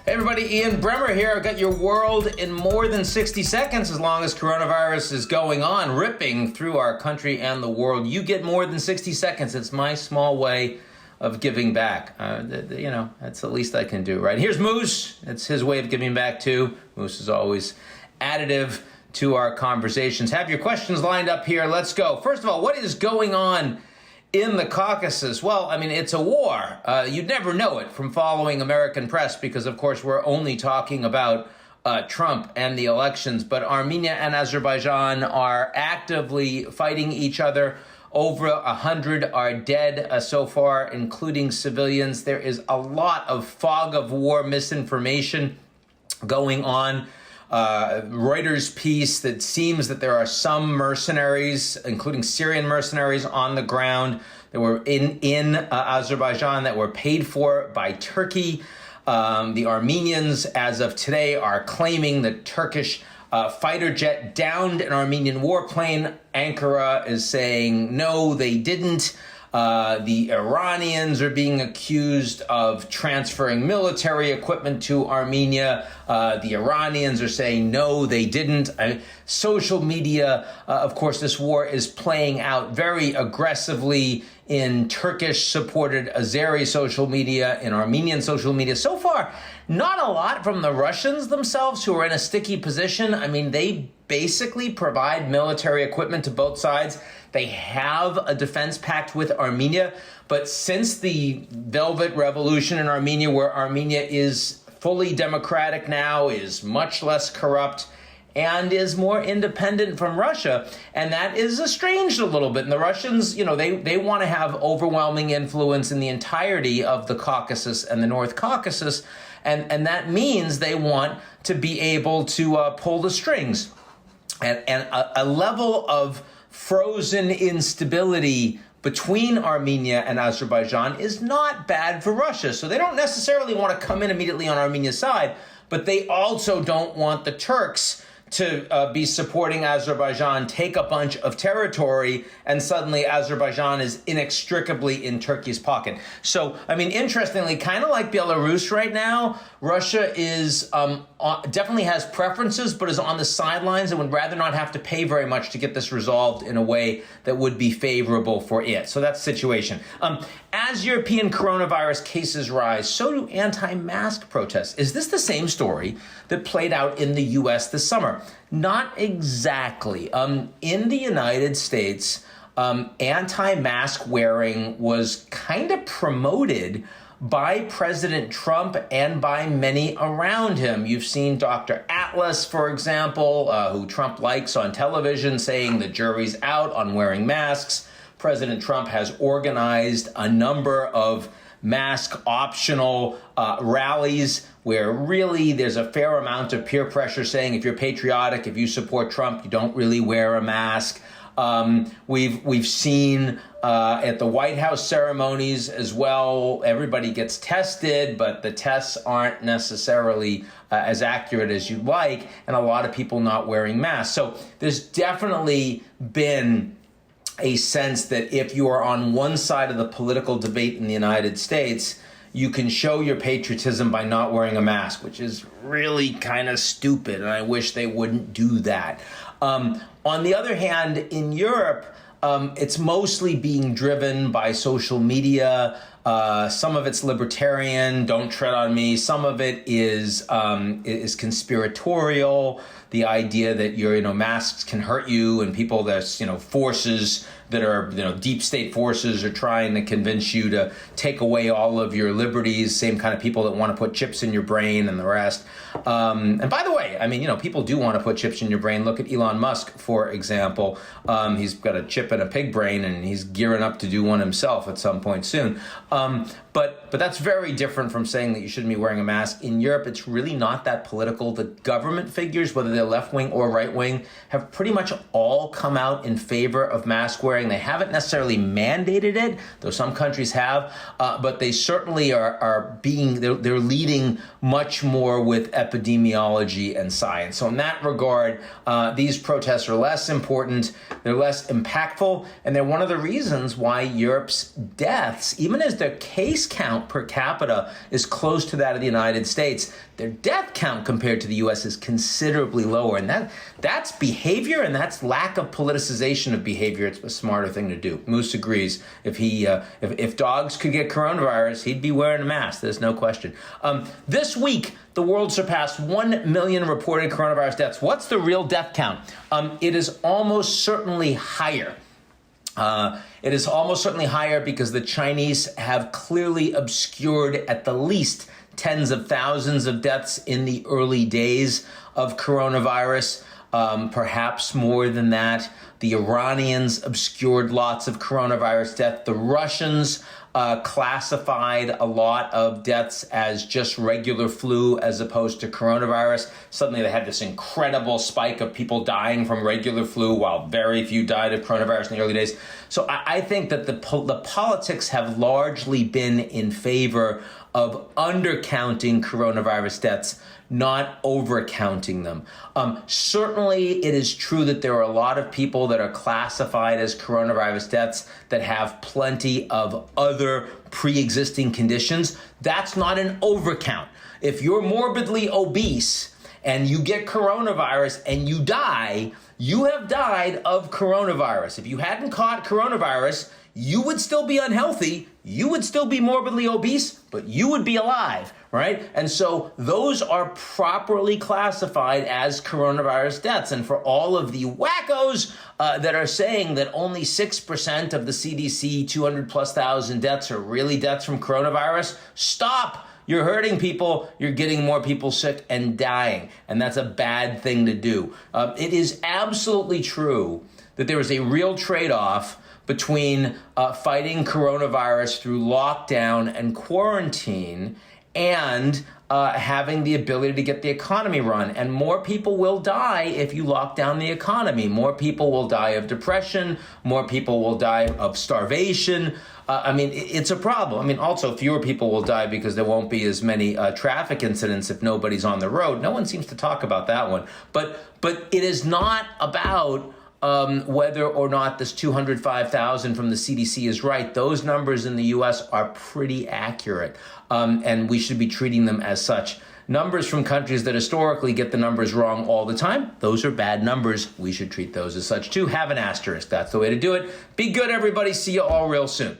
Hey everybody, Ian Bremmer here. I've got your world in more than 60 seconds as long as coronavirus is going on, ripping through our country and the world. You get more than 60 seconds. It's my small way of giving back. That's the least I can do, right? Here's Moose. It's his way of giving back too. Moose is always additive to our conversations. Have your questions lined up here. Let's go. First of all, what is going on in the Caucasus? Well, I mean, it's a war. You'd never know it from following American press because, of course, we're only talking about Trump and the elections. But Armenia and Azerbaijan are actively fighting each other. Over 100 are dead so far, including civilians. There is a lot of fog of war misinformation going on. Reuters piece that seems that there are some mercenaries, including Syrian mercenaries, on the ground that were in Azerbaijan that were paid for by Turkey. The Armenians, as of today, are claiming the Turkish fighter jet downed an Armenian warplane. Ankara is saying, no, they didn't. The Iranians are being accused of transferring military equipment to Armenia. The Iranians are saying, no, they didn't. Social media, of course, this war is playing out very aggressively in Turkish-supported Azeri social media, in Armenian social media. So far, not a lot from the Russians themselves, who are in a sticky position. I mean, they basically provide military equipment to both sides. They have a defense pact with Armenia, but since the Velvet Revolution in Armenia, where Armenia is fully democratic now, is much less corrupt, and is more independent from Russia, and that is estranged a little bit. And the Russians, they want to have overwhelming influence in the entirety of the Caucasus and the North Caucasus, and that means they want to be able to pull the strings. And a level of frozen instability between Armenia and Azerbaijan is not bad for Russia. So they don't necessarily want to come in immediately on Armenia's side, but they also don't want the Turks to be supporting Azerbaijan, take a bunch of territory, and suddenly Azerbaijan is inextricably in Turkey's pocket. So, I mean, interestingly, kind of like Belarus right now, Russia is definitely has preferences, but is on the sidelines and would rather not have to pay very much to get this resolved in a way that would be favorable for it. So that's the situation. As European coronavirus cases rise, so do anti-mask protests. Is this the same story that played out in the U.S. this summer? Not exactly. In the United States, anti-mask wearing was kind of promoted by President Trump and by many around him. You've seen Dr. Atlas, for example, who Trump likes on television, saying the jury's out on wearing masks. President Trump has organized a number of mask optional rallies where really there's a fair amount of peer pressure saying if you're patriotic, if you support Trump, you don't really wear a mask. We've seen at the White House ceremonies as well, everybody gets tested, but the tests aren't necessarily as accurate as you'd like, and a lot of people not wearing masks. So there's definitely been a sense that if you are on one side of the political debate in the United States, you can show your patriotism by not wearing a mask, which is really kind of stupid, and I wish they wouldn't do that. On the other hand, in Europe, it's mostly being driven by social media. Some of it's libertarian, don't tread on me. Some of it is conspiratorial. The idea that masks can hurt you, and people that's forces that are deep state forces are trying to convince you to take away all of your liberties. Same kind of people that want to put chips in your brain and the rest. And by the way, I mean people do want to put chips in your brain. Look at Elon Musk, for example. He's got a chip in a pig brain, and he's gearing up to do one himself at some point soon. But that's very different from saying that you shouldn't be wearing a mask. In Europe, it's really not that political. The government figures, whether they're left-wing or right-wing, have pretty much all come out in favor of mask wearing. They haven't necessarily mandated it, though some countries have, but they certainly are they're leading much more with epidemiology and science. So in that regard, these protests are less important, they're less impactful, and they're one of the reasons why Europe's deaths, even as their case count per capita is close to that of the United States. Their death count compared to the U.S. is considerably lower. And that's behavior, and that's lack of politicization of behavior. It's a smarter thing to do. Moose agrees. If dogs could get coronavirus, he'd be wearing a mask. There's no question. This week, the world surpassed 1 million reported coronavirus deaths. What's the real death count? It is almost certainly higher. It is almost certainly higher because the Chinese have clearly obscured at the least tens of thousands of deaths in the early days of coronavirus, perhaps more than that. The Iranians obscured lots of coronavirus death. The Russians classified a lot of deaths as just regular flu as opposed to coronavirus. Suddenly they had this incredible spike of people dying from regular flu while very few died of coronavirus in the early days. So I think that the politics have largely been in favor of undercounting coronavirus deaths, not overcounting them. Certainly, it is true that there are a lot of people that are classified as coronavirus deaths that have plenty of other pre-existing conditions. That's not an overcount. If you're morbidly obese and you get coronavirus and you die, you have died of coronavirus. If you hadn't caught coronavirus, you would still be unhealthy, you would still be morbidly obese, but you would be alive, right? And so those are properly classified as coronavirus deaths. And for all of the wackos that are saying that only 6% of the CDC 200,000+ deaths are really deaths from coronavirus, stop. You're hurting people, you're getting more people sick and dying, and that's a bad thing to do. It is absolutely true that there is a real trade-off between fighting coronavirus through lockdown and quarantine and having the ability to get the economy run. And more people will die if you lock down the economy. More people will die of depression. More people will die of starvation. It's a problem. Also, fewer people will die because there won't be as many traffic incidents if nobody's on the road. No one seems to talk about that one. But it is not about whether or not this 205,000 from the CDC is right. Those numbers in the U.S. are pretty accurate, and we should be treating them as such. Numbers from countries that historically get the numbers wrong all the time, those are bad numbers. We should treat those as such too. Have an asterisk. That's the way to do it. Be good, everybody. See you all real soon.